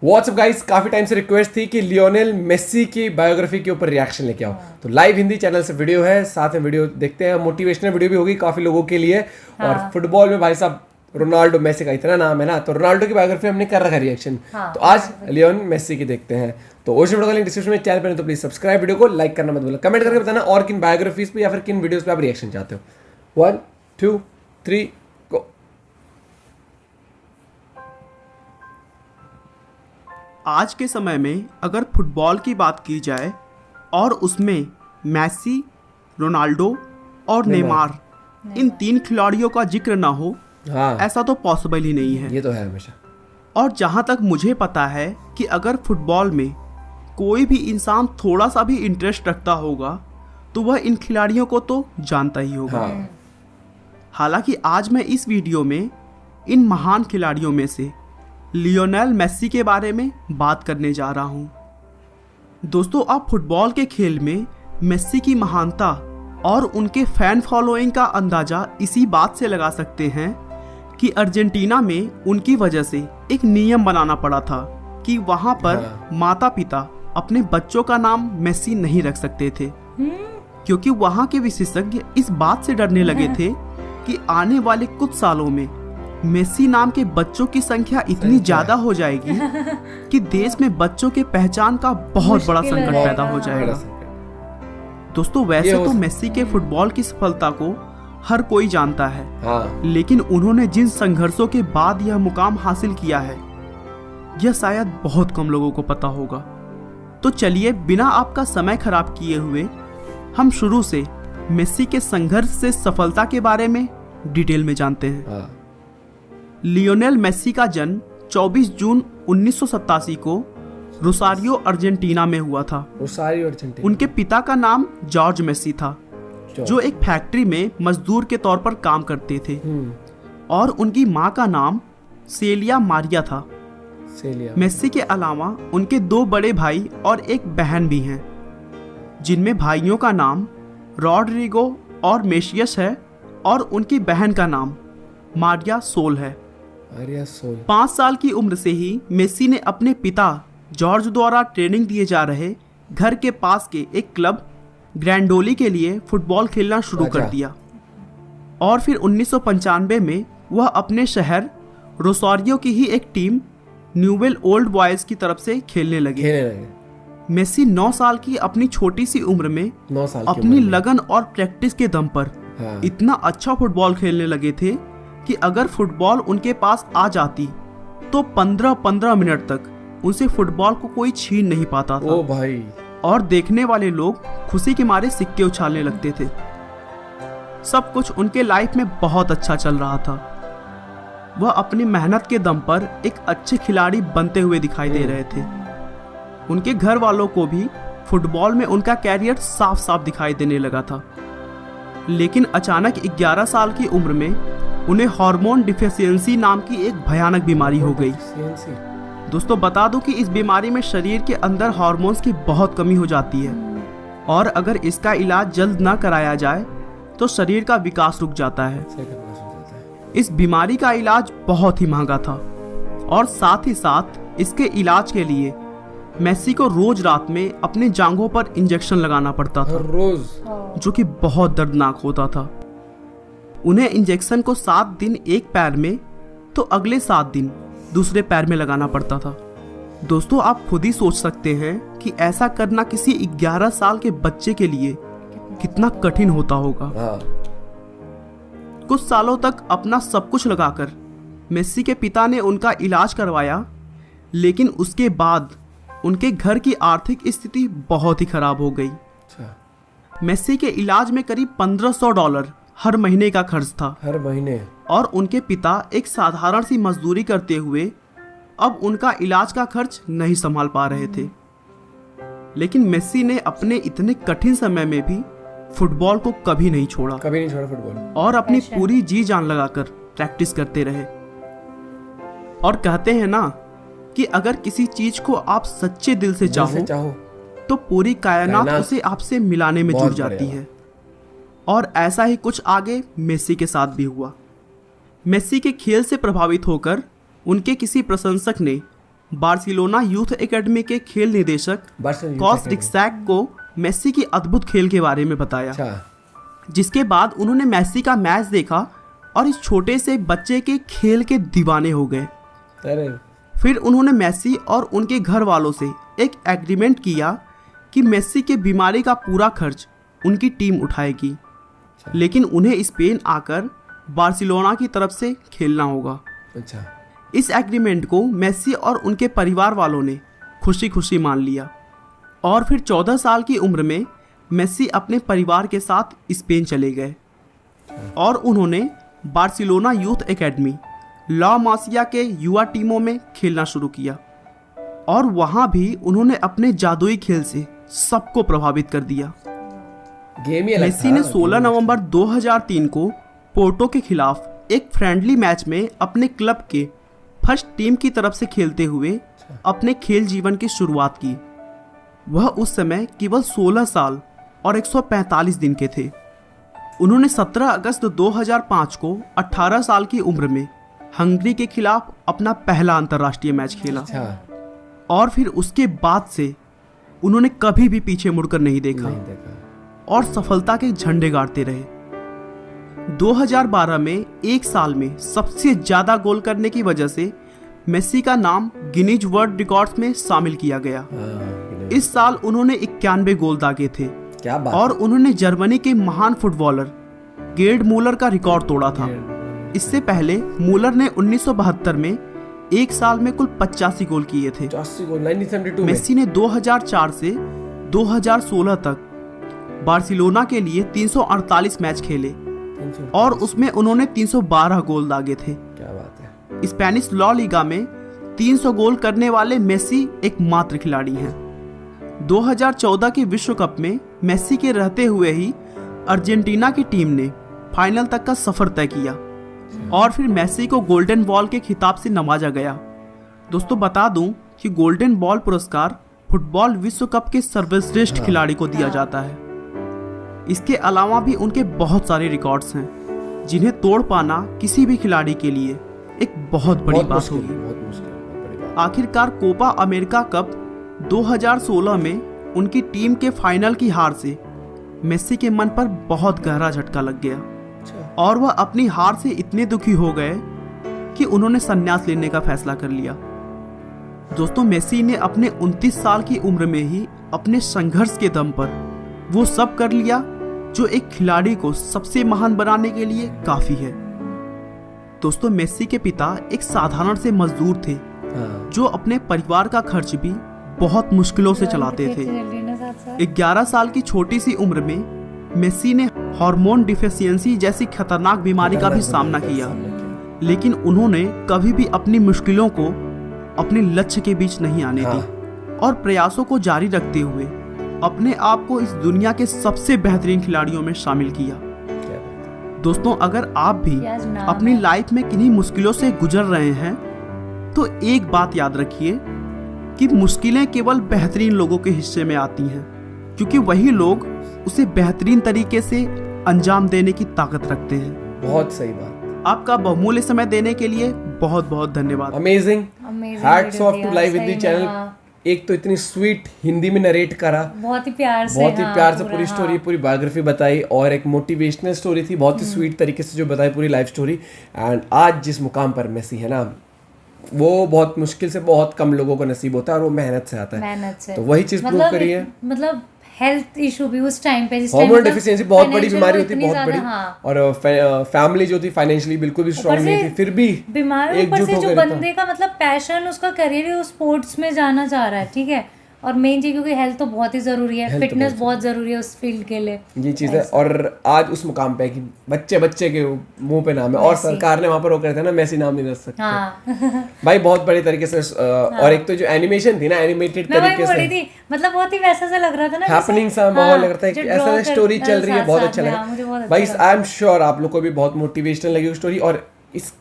WhatsApp guys, काफी time से request थी कि लियोनेल मेसी की बायोग्राफी के ऊपर रिएक्शन लेके आओ। तो लाइव हिंदी चैनल से वीडियो है, साथ में वीडियो देखते हैं। मोटिवेशनल वीडियो भी होगी काफी लोगों के लिए। और फुटबॉल में भाई साहब रोनाल्डो मेसी का इतना नाम है ना, तो रोनाल्डो की बायोग्राफी हमने कर रखा रिएक्शन। तो आज लियोन मेसी की देखते हैं। तो उस वीडियो का लिंक डिस्क्रिप्शन में, चैनल पर तो प्लीज सब्सक्राइब, वीडियो को लाइक करना मत भूलना, कमेंट करके बताना और किन बायोग्राफीज पे या फिर किन वीडियोस पे आप रिएक्शन चाहते हो। 1 2 3 गो। आज के समय में अगर फुटबॉल की बात की जाए और उसमें मेसी, रोनाल्डो और नेमार इन तीन खिलाड़ियों का जिक्र ना हो, ऐसा तो पॉसिबल ही नहीं है। ये तो है हमेशा। और जहाँ तक मुझे पता है कि अगर फुटबॉल में कोई भी इंसान थोड़ा सा भी इंटरेस्ट रखता होगा तो वह इन खिलाड़ियों को तो जानता ही होगा। हालांकि आज मैं इस वीडियो में इन महान खिलाड़ियों में से लियोनेल मेसी के बारे में बात करने जा रहा हूं। दोस्तों, आप फुटबॉल के खेल में मेसी की महानता और उनके फैन फॉलोइंग का अंदाजा इसी बात से लगा सकते हैं कि अर्जेंटीना में उनकी वजह से एक नियम बनाना पड़ा था कि वहां पर माता पिता अपने बच्चों का नाम मेसी नहीं रख सकते थे, क्योंकि वहां के विशेषज्ञ इस बात से डरने लगे थे कि आने वाले कुछ सालों में मेसी नाम के बच्चों की संख्या इतनी ज्यादा हो जाएगी कि देश में बच्चों के पहचान का बहुत बड़ा संकट पैदा हो जाएगा। दोस्तों, वैसे तो मेसी के फुटबॉल की सफलता को हर कोई जानता है, लेकिन उन्होंने जिन संघर्षों के बाद यह मुकाम हासिल किया है यह शायद बहुत कम लोगों को पता होगा। तो चलिए बिना आपका समय खराब किए हुए हम शुरू से मेसी के संघर्ष से सफलता के बारे में डिटेल में जानते हैं। लियोनेल मेसी का जन्म 24 जून 1987 को रोसारियो अर्जेंटीना में हुआ था। Rosario Argentina. उनके पिता का नाम जॉर्ज मेसी था, जो एक फैक्ट्री में मजदूर के तौर पर काम करते थे, और उनकी मां का नाम सेलिया मारिया था। मेसी के अलावा उनके 2 बड़े भाई और एक बहन भी हैं, जिनमें भाइयों का नाम रॉड्रिगो और मेशियस है और उनकी बहन का नाम मारिया सोल है। 5 साल की उम्र से ही मेसी ने अपने पिता जॉर्ज द्वारा ट्रेनिंग दिए जा रहे घर के पास के एक क्लब ग्रैंडोली के लिए फुटबॉल खेलना शुरू कर दिया, और फिर 1995 में वह अपने शहर रोसारियो की ही एक टीम न्यूवेल ओल्ड बॉयज की तरफ से खेलने लगे। मेसी 9 साल की अपनी छोटी सी उम्र में अपनी लगन और प्रैक्टिस के दम पर इतना अच्छा फुटबॉल खेलने लगे थे कि अगर फुटबॉल उनके पास आ जाती तो 15-15 मिनट तक उनसे फुटबॉल को कोई छीन नहीं पाता था। ओ भाई। और देखने वाले लोग खुशी के मारे सिक्के उछालने लगते थे। सब कुछ उनके लाइफ में बहुत अच्छा चल रहा था। वह अपनी मेहनत के दम पर एक अच्छे खिलाड़ी बनते हुए दिखाई दे रहे थे। उनके घर वालों को भी फुटबॉल में उनका कैरियर साफ साफ दिखाई देने लगा था। लेकिन अचानक 11 साल की उम्र में उन्हें हार्मोन डिफिशियंसी नाम की एक भयानक बीमारी हो गई। दोस्तों, बता दूं कि इस बीमारी में शरीर के अंदर हार्मोन्स की बहुत कमी हो जाती है, और अगर इसका इलाज जल्द ना कराया जाए तो शरीर का विकास रुक जाता है। इस बीमारी का इलाज बहुत ही महंगा था, और साथ ही साथ इसके इलाज के लिए मेसी को रोज रात में अपने जांघों पर इंजेक्शन लगाना पड़ता था, जो कि बहुत दर्दनाक होता था। उन्हें इंजेक्शन को 7 दिन एक पैर में तो अगले 7 दिन दूसरे पैर में लगाना पड़ता था। दोस्तों, आप खुद ही सोच सकते हैं कि ऐसा करना किसी 11 साल के बच्चे के लिए कितना कठिन होता होगा। कुछ सालों तक अपना सब कुछ लगाकर मेसी के पिता ने उनका इलाज करवाया, लेकिन उसके बाद उनके घर की आर्थिक स्थिति बहुत ही खराब हो गई। मेसी के इलाज में करीब $1500 हर महीने का खर्च था। हर महीने। और उनके पिता एक साधारण सी मजदूरी करते हुए अब उनका इलाज का खर्च नहीं संभाल पा रहे थे। लेकिन मेसी ने अपने इतने कठिन समय में भी फुटबॉल को कभी नहीं छोड़ा फुटबॉल, और अपनी पूरी जी जान लगाकर प्रैक्टिस करते रहे। और कहते हैं ना कि अगर किसी चीज को आप सच्चे दिल से चाहो तो पूरी कायनात उसे आपसे मिलाने में जुट जाती है। और ऐसा ही कुछ आगे मेसी के साथ भी हुआ। मेसी के खेल से प्रभावित होकर उनके किसी प्रशंसक ने बार्सिलोना यूथ एकेडमी के खेल निदेशक कॉस रिक्सैक को मेस्सी की अद्भुत खेल के बारे में बताया, जिसके बाद उन्होंने मेस्सी का मैच देखा और इस छोटे से बच्चे के खेल के दीवाने हो गए। फिर उन्होंने मेस्सी और उनके घर वालों से एक एग्रीमेंट किया कि मेस्सी के बीमारी का पूरा खर्च उनकी टीम उठाएगी, लेकिन उन्हें स्पेन आकर बार्सिलोना की तरफ से खेलना होगा। इस एग्रीमेंट को मेस्सी और उनके परिवार वालों ने खुशी खुशी मान लिया और फिर 14 साल की उम्र में मेस्सी अपने परिवार के साथ स्पेन चले गए और उन्होंने बार्सिलोना यूथ एकेडमी ला मासिया के युवा टीमों में खेलना शुरू किया और वहां भी उन्होंने अपने जादुई खेल से सबको प्रभावित कर दिया। मेस्सी ने 16 नवंबर 2003 को पोर्टो के खिलाफ एक फ्रेंडली मैच में अपने क्लब के फर्स्ट टीम की तरफ से खेलते हुए अपने खेल जीवन की शुरुआत की। वह उस समय केवल 16 साल और 145 दिन के थे। उन्होंने 17 अगस्त 2005 को 18 साल की उम्र में हंगरी के खिलाफ अपना पहला अंतर्राष्ट्रीय मैच खेला और फिर उसके बाद से उन्होंने कभी भी पीछे मुड़कर नहीं देखा और सफलता के झंडे गाड़ते रहे। 2012 में एक साल में सबसे ज्यादा गोल करने की वजह से मेस्सी का नाम गिनीज वर्ल्ड रिकॉर्ड्स में शामिल किया गया। इस साल उन्होंने 91 गोल दागे थे और उन्होंने जर्मनी के महान फुटबॉलर गेर्ड मूलर का रिकॉर्ड तोड़ा था। इससे पहले मूलर ने 1972 में एक साल में कुल 85 गोल किए थे। मेस्सी ने 2004 से 2016 तक बार्सिलोना के लिए 348 मैच खेले और उसमें उन्होंने 312 गोल दागे थे। क्या बात है। स्पेनिश ला लीगा में 300 गोल करने वाले मेस्सी एकमात्र खिलाड़ी हैं। 2014 के विश्व कप में मेस्सी के रहते हुए ही अर्जेंटीना की टीम ने फाइनल तक का सफर तय किया और फिर मेस्सी को गोल्डन बॉल के खिताब से नवाजा गया। दोस्तों बता दूं कि गोल्डन बॉल पुरस्कार फुटबॉल विश्व कप के सर्वश्रेष्ठ खिलाड़ी को दिया जाता है। इसके अलावा भी उनके बहुत सारे रिकॉर्ड्स हैं जिन्हें तोड़ पाना किसी भी खिलाड़ी के लिए एक बहुत बड़ी बात होगी। आखिरकार कोपा अमेरिका कप 2016 में उनकी टीम के फाइनल की हार से मेस्सी के मन पर बहुत गहरा झटका लग गया और वह अपनी हार से इतने दुखी हो गए कि उन्होंने संन्यास लेने का फैसला कर लिया। दोस्तों मेस्सी ने अपने 29 साल की उम्र में ही अपने संघर्ष के दम पर वो सब कर लिया जो एक खिलाड़ी को सबसे महान बनाने के लिए काफी है। दोस्तों मेस्सी के पिता एक साधारण से मजदूर थे जो अपने परिवार का खर्च भी बहुत मुश्किलों से चलाते थे। 11 साल की छोटी सी उम्र में मेस्सी ने हार्मोन डिफिशियंसी जैसी खतरनाक बीमारी का भी सामना किया, लेकिन उन्होंने कभी भी अपनी मुश्किलों को अपने लक्ष्य के बीच नहीं आने दी और प्रयासों को जारी रखते हुए अपने आप को इस दुनिया के सबसे बेहतरीन खिलाड़ियों में शामिल किया। दोस्तों अगर आप भी अपनी लाइफ में किन्हीं मुश्किलों से गुजर रहे हैं तो एक बात याद रखिए कि मुश्किलें केवल बेहतरीन लोगों के हिस्से में आती हैं, क्योंकि वही लोग उसे बेहतरीन तरीके से अंजाम देने की ताकत रखते हैं। बहुत सही बात। आपका बहुमूल्य समय देने के लिए बहुत बहुत धन्यवाद। Amazing, hats off to live Hindi channel. एक तो इतनी स्वीट हिंदी में नरेट करा, बहुत ही प्यार से पूरी स्टोरी, पूरी बायोग्राफी बताई और एक मोटिवेशनल स्टोरी थी, बहुत ही स्वीट तरीके से जो बताई पूरी लाइफ स्टोरी। एंड आज जिस मुकाम पर मेस्सी है ना, वो बहुत मुश्किल से बहुत कम लोगों को नसीब होता है और वो मेहनत से आता है। तो वही चीज प्रूव करी है। मतलब हेल्थ इशू भी उस टाइम पे, हार्मोन डेफिशिएंसी बहुत बड़ी बीमारी होती है, बहुत बड़ी। और फैमिली जो थी फाइनेंशियली बिल्कुल भी स्ट्रांग नहीं थी, फिर भी बीमार, ऊपर से जो बंदे का मतलब पैशन, उसका करियर है, वो स्पोर्ट्स में जाना चाह रहा है, ठीक है। और मेन चीज क्योंकि हेल्थ तो बहुत ही जरूरी है, फिटनेस बहुत जरूरी है उस फील्ड के लिए, ये चीज है। और आज उस मुकाम पे कि बच्चे के मुंह पे नाम है और सरकार ने वहां पर वो कहते हैं ना मेसी नाम नहीं रख सकते। भाई बहुत बड़ी तरीके से। और एक तो जो एनिमेशन थी ना, एनिमेटेड तरीके से, मतलब बहुत ही वैसा सा लग रहा था ना, हैपनिंग सा माहौल लग रहा था कि ऐसा स्टोरी चल रही है, बहुत अच्छा लगा भाई। आई एम श्योर आप लोग को भी बहुत मोटिवेशनल लगी स्टोरी। और इस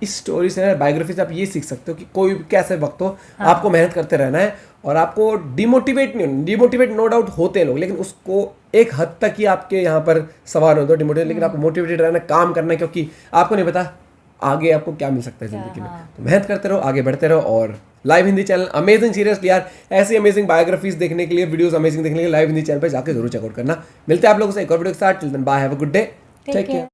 स्टोरी से, बायोग्राफी से आप ये सीख सकते हो कि कोई कैसे वक्त हो, आपको मेहनत करते रहना है और आपको डिमोटिवेट नो डाउट होते हैं लोग, लेकिन उसको एक हद तक ही आपके यहाँ पर सवार होते हैं डिमोटिवेट, लेकिन आपको मोटिवेटेड रहना, काम करना, क्योंकि आपको नहीं पता आगे आपको क्या मिल सकता है जिंदगी में। तो मेहनत करते रहो, आगे बढ़ते रहो। और live Hindi channel amazing, seriously यार, ऐसी अमेजिंग बायोग्राफीज देखने के लिए, वीडियोस अमेजिंग देखने के लिए लाइव हिंदी चैनल पे जाकर जरूर चेकआउट करना। मिलते हैं आप लोगों से एक और वीडियो के साथ। Till then bye, have a good day, take care.